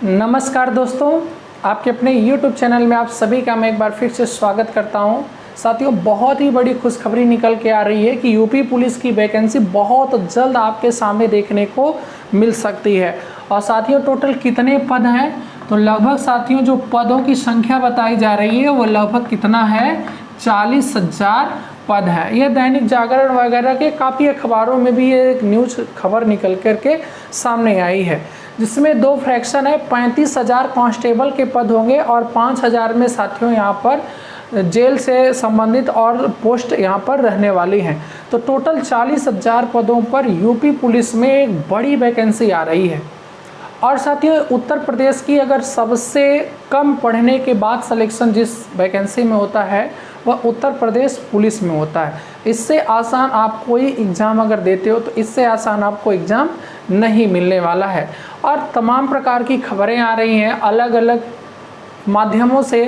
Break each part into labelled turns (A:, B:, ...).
A: नमस्कार दोस्तों, आपके अपने YouTube चैनल में आप सभी का मैं एक बार फिर से स्वागत करता हूं। साथियों, बहुत ही बड़ी खुशखबरी निकल के आ रही है कि यूपी पुलिस की वैकेंसी बहुत जल्द आपके सामने देखने को मिल सकती है। और साथियों, टोटल कितने पद हैं? तो लगभग साथियों जो पदों की संख्या बताई जा रही है वो लगभग कितना है, 40,000 पद है। यह दैनिक जागरण वगैरह के काफ़ी अखबारों में भी ये एक न्यूज़ खबर निकल करके सामने आई है, जिसमें दो फ्रैक्शन है। 35,000 कांस्टेबल के पद होंगे और 5,000 में साथियों यहाँ पर जेल से संबंधित और पोस्ट यहाँ पर रहने वाली हैं। तो टोटल 40,000 पदों पर यूपी पुलिस में एक बड़ी वैकेंसी आ रही है। और साथियों, उत्तर प्रदेश की अगर सबसे कम पढ़ने के बाद सिलेक्शन जिस वैकेंसी में होता है वह उत्तर प्रदेश पुलिस में होता है। इससे आसान आप कोई एग्ज़ाम अगर देते हो तो इससे आसान आपको एग्ज़ाम नहीं मिलने वाला है। और तमाम प्रकार की खबरें आ रही हैं अलग अलग माध्यमों से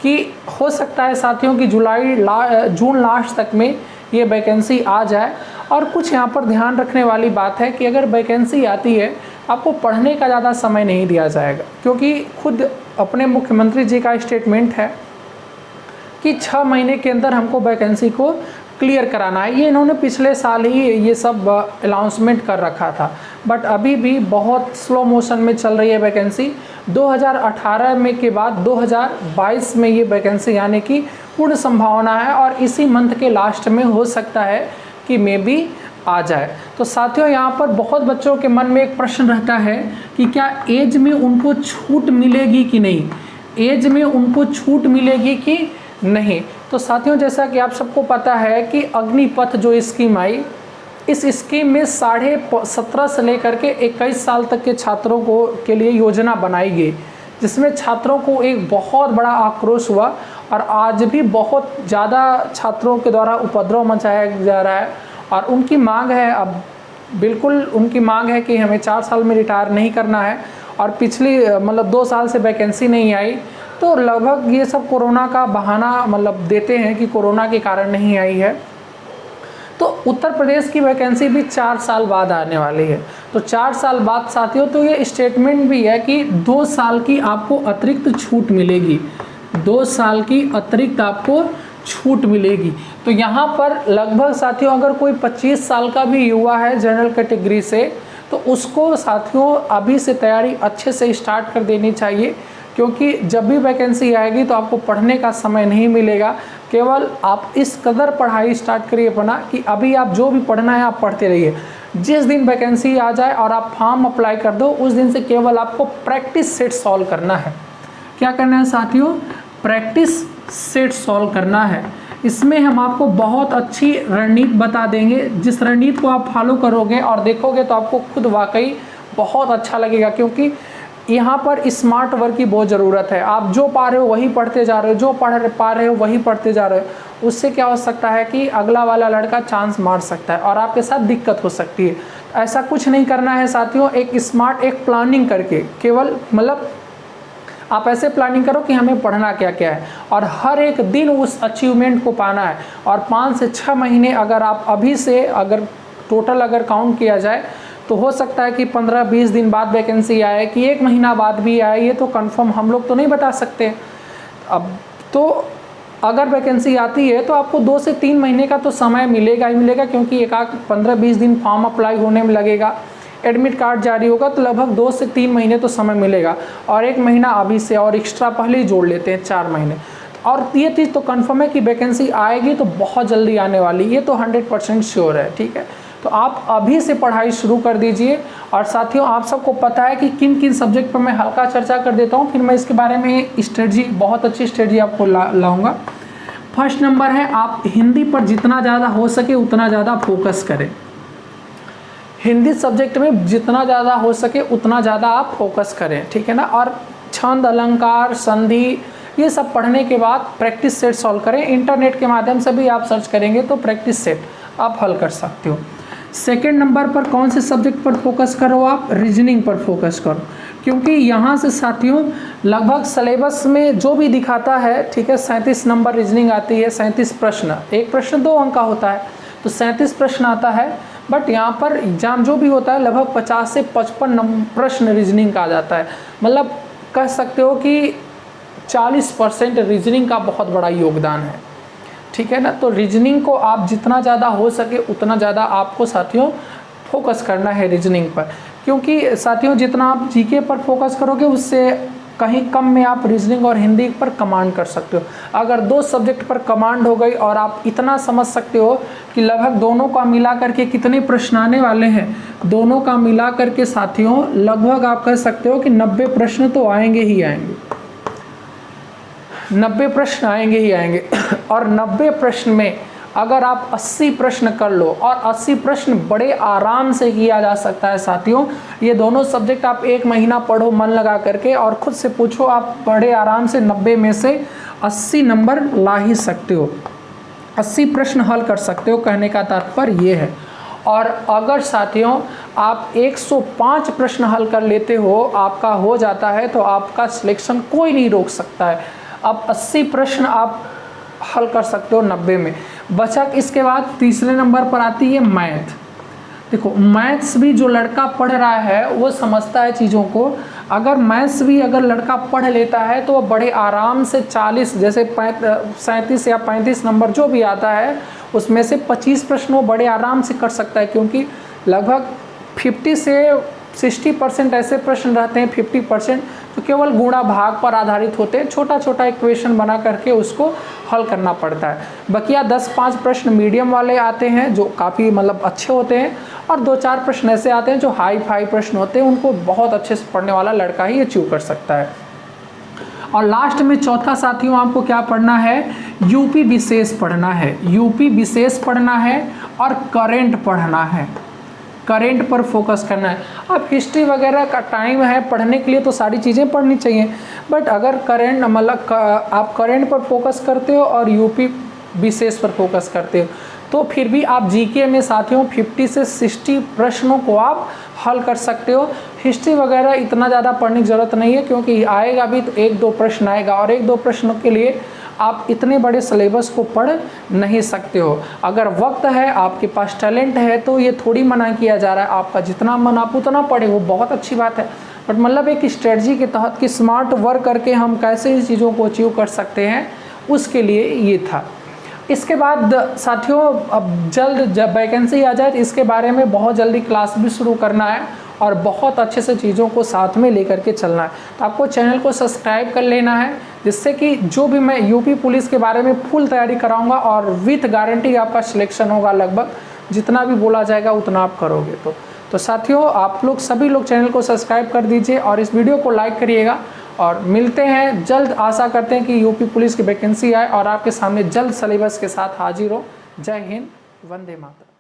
A: कि हो सकता है साथियों कि जून लास्ट तक में ये वैकेंसी आ जाए। और कुछ यहाँ पर ध्यान रखने वाली बात है कि अगर वैकेंसी आती है आपको पढ़ने का ज़्यादा समय नहीं दिया जाएगा, क्योंकि खुद अपने मुख्यमंत्री जी का स्टेटमेंट है कि 6 महीने के अंदर हमको वैकेंसी को क्लियर कराना है। ये इन्होंने पिछले साल ही ये सब अनाउंसमेंट कर रखा था, बट अभी भी बहुत स्लो मोशन में चल रही है वैकेंसी। 2018 में के बाद 2022 में ये वैकेंसी आने की पूर्ण संभावना है और इसी मंथ के लास्ट में हो सकता है कि मे बी आ जाए। तो साथियों, यहाँ पर बहुत बच्चों के मन में एक प्रश्न रहता है कि क्या एज में उनको छूट मिलेगी कि नहीं, एज में उनको छूट मिलेगी कि नहीं। तो साथियों, जैसा कि आप सबको पता है कि अग्निपथ जो स्कीम आई, इस स्कीम में 17.5 से लेकर के 21 साल तक के छात्रों को के लिए योजना बनाई गई, जिसमें छात्रों को एक बहुत बड़ा आक्रोश हुआ और आज भी बहुत ज़्यादा छात्रों के द्वारा उपद्रव मचाया जा रहा है। और उनकी मांग है, अब बिल्कुल उनकी मांग है कि हमें 4 साल में रिटायर नहीं करना है। और पिछली 2 साल से वैकेंसी नहीं आई, तो लगभग ये सब कोरोना का बहाना देते हैं कि कोरोना के कारण नहीं आई है। तो उत्तर प्रदेश की वैकेंसी भी 4 साल बाद आने वाली है। तो 4 साल बाद साथियों, तो ये स्टेटमेंट भी है कि 2 साल की आपको अतिरिक्त छूट मिलेगी, 2 साल की अतिरिक्त आपको छूट मिलेगी। तो यहाँ पर लगभग साथियों अगर कोई 25 साल का भी युवा है जनरल कैटेगरी से, तो उसको साथियों अभी से तैयारी अच्छे से स्टार्ट कर देनी चाहिए, क्योंकि जब भी वैकेंसी आएगी तो आपको पढ़ने का समय नहीं मिलेगा। केवल आप इस कदर पढ़ाई स्टार्ट करिए अपना कि अभी आप जो भी पढ़ना है आप पढ़ते रहिए। जिस दिन वैकेंसी आ जाए और आप फॉर्म अप्लाई कर दो, उस दिन से केवल आपको प्रैक्टिस सेट सॉल्व करना है। क्या करना है साथियों? प्रैक्टिस सेट सॉल्व करना है। इसमें हम आपको बहुत अच्छी रणनीति बता देंगे, जिस रणनीति को आप फॉलो करोगे और देखोगे तो आपको खुद वाकई बहुत अच्छा लगेगा, क्योंकि यहाँ पर स्मार्ट वर्क की बहुत ज़रूरत है। आप जो पा रहे हो वही पढ़ते जा रहे हो, जो पा रहे हो वही पढ़ते जा रहे हो। उससे क्या हो सकता है कि अगला वाला लड़का चांस मार सकता है और आपके साथ दिक्कत हो सकती है। ऐसा कुछ नहीं करना है साथियों। एक स्मार्ट एक प्लानिंग करके, केवल आप ऐसे प्लानिंग करो कि हमें पढ़ना क्या क्या है और हर एक दिन उस अचीवमेंट को पाना है। और 5 से 6 महीने अगर आप अभी से अगर टोटल अगर काउंट किया जाए तो हो सकता है कि 15-20 दिन बाद वैकेंसी आए कि 1 महीना बाद भी आए, ये तो कंफर्म हम लोग तो नहीं बता सकते। अब तो अगर वैकेंसी आती है तो आपको 2 से 3 महीने का तो समय मिलेगा ही मिलेगा, क्योंकि एक 15-20 दिन फॉर्म अप्लाई होने में लगेगा, एडमिट कार्ड जारी होगा, तो लगभग 2 से 3 महीने तो समय मिलेगा। और 1 महीना अभी से और एक्स्ट्रा पहले ही जोड़ लेते हैं, 4 महीने। और ये चीज़ तो कंफर्म है कि वैकेंसी आएगी तो बहुत जल्दी आने वाली, ये तो 100% श्योर है। ठीक है, तो आप अभी से पढ़ाई शुरू कर दीजिए। और साथियों, आप सबको पता है कि किन किन सब्जेक्ट पर मैं हल्का चर्चा कर देता हूँ, फिर मैं इसके बारे में स्ट्रेटजी, बहुत अच्छी स्ट्रेटजी आपको लाऊंगा। फर्स्ट नंबर है, आप हिंदी पर जितना ज़्यादा हो सके उतना ज़्यादा फोकस करें। हिंदी सब्जेक्ट में जितना ज़्यादा हो सके उतना ज़्यादा आप फोकस करें, ठीक है ना। और छंद, अलंकार, संधि, ये सब पढ़ने के बाद प्रैक्टिस सेट सॉल्व करें। इंटरनेट के माध्यम से भी आप सर्च करेंगे तो प्रैक्टिस सेट आप हल कर सकते हो। सेकंड नंबर पर कौन से सब्जेक्ट पर फोकस करो? आप रीजनिंग पर फोकस करो, क्योंकि यहाँ से साथियों लगभग सिलेबस में जो भी दिखाता है, ठीक है, 37 नंबर रीजनिंग आती है, 37 प्रश्न, एक प्रश्न 2 अंक का होता है, तो 37 प्रश्न आता है। बट यहाँ पर एग्ज़ाम जो भी होता है लगभग 50 से 55 प्रश्न रीजनिंग का आ जाता है। मतलब कह सकते हो कि 40% रीजनिंग का बहुत बड़ा योगदान है, ठीक है ना। तो रीजनिंग को आप जितना ज़्यादा हो सके उतना ज़्यादा आपको साथियों फोकस करना है रीजनिंग पर, क्योंकि साथियों जितना आप जीके पर फोकस करोगे उससे कहीं कम में आप रीजनिंग और हिंदी पर कमांड कर सकते हो। अगर 2 सब्जेक्ट पर कमांड हो गई और आप इतना समझ सकते हो कि लगभग दोनों का मिला करके कितने प्रश्न आने वाले हैं, दोनों का मिला करके साथियों लगभग आप कह सकते हो कि 90 प्रश्न तो आएंगे ही आएंगे, 90 प्रश्न आएंगे ही आएंगे। और 90 प्रश्न में अगर आप 80 प्रश्न कर लो, और 80 प्रश्न बड़े आराम से किया जा सकता है साथियों। ये दोनों सब्जेक्ट आप 1 महीना पढ़ो मन लगा करके और खुद से पूछो, आप बड़े आराम से 90 में से 80 नंबर ला ही सकते हो, 80 प्रश्न हल कर सकते हो, कहने का तात्पर्य ये है। और अगर साथियों आप 105 प्रश्न हल कर लेते हो, आपका हो जाता है, तो आपका सिलेक्शन कोई नहीं रोक सकता है। अब 80 प्रश्न आप हल कर सकते हो 90 में। बचा इसके बाद तीसरे नंबर पर आती है मैथ। देखो मैथ्स भी जो लड़का पढ़ रहा है वो समझता है चीज़ों को। अगर मैथ्स भी अगर लड़का पढ़ लेता है तो वो बड़े आराम से 40 जैसे 37 या 35 नंबर जो भी आता है उसमें से 25 प्रश्न वो बड़े आराम से कर सकता है, क्योंकि लगभग 50 से 60% ऐसे प्रश्न रहते हैं, 50% तो केवल गुणा भाग पर आधारित होते हैं, छोटा छोटा इक्वेशन बना करके उसको हल करना पड़ता है। बकिया 10-5 प्रश्न मीडियम वाले आते हैं जो काफ़ी मतलब अच्छे होते हैं, और 2-4 प्रश्न ऐसे आते हैं जो हाई प्रश्न होते हैं, उनको बहुत अच्छे से पढ़ने वाला लड़का ही अचीव कर सकता है। और लास्ट में चौथा साथियों आपको क्या पढ़ना है, यूपी विशेष पढ़ना है, यूपी विशेष पढ़ना है और करेंट पढ़ना है, करेंट पर फोकस करना है। अब हिस्ट्री वगैरह का टाइम है पढ़ने के लिए तो सारी चीज़ें पढ़नी चाहिए, बट अगर करेंट मतलब आप करेंट पर फोकस करते हो और यूपी विशेष पर फोकस करते हो तो फिर भी आप जीके में साथियों 50 से 60 प्रश्नों को आप हल कर सकते हो। हिस्ट्री वगैरह इतना ज़्यादा पढ़ने की ज़रूरत नहीं है, क्योंकि आएगा भी तो 1-2 प्रश्न आएगा, और 1-2 प्रश्नों के लिए आप इतने बड़े सिलेबस को पढ़ नहीं सकते हो। अगर वक्त है, आपके पास टैलेंट है, तो ये थोड़ी मना किया जा रहा है, आपका जितना मन आप उतना पढ़े, वो बहुत अच्छी बात है। बट मतलब एक स्ट्रेटजी के तहत कि स्मार्ट वर्क करके हम कैसे इन चीज़ों को अचीव कर सकते हैं, उसके लिए ये था। इसके बाद साथियों अब जल्द जब वैकेंसी आ जाए तो इसके बारे में बहुत जल्दी क्लास भी शुरू करना है और बहुत अच्छे से चीज़ों को साथ में लेकर के चलना है। तो आपको चैनल को सब्सक्राइब कर लेना है, जिससे कि जो भी मैं यूपी पुलिस के बारे में फुल तैयारी कराऊंगा और विथ गारंटी आपका सिलेक्शन होगा, लगभग जितना भी बोला जाएगा उतना आप करोगे। तो साथियों आप लोग सभी लोग चैनल को सब्सक्राइब कर दीजिए और इस वीडियो को लाइक करिएगा, और मिलते हैं जल्द। आशा करते हैं कि यूपी पुलिस की वैकेंसी आए और आपके सामने जल्द सिलेबस के साथ हाजिर हो। जय हिंद, वंदे मातरम।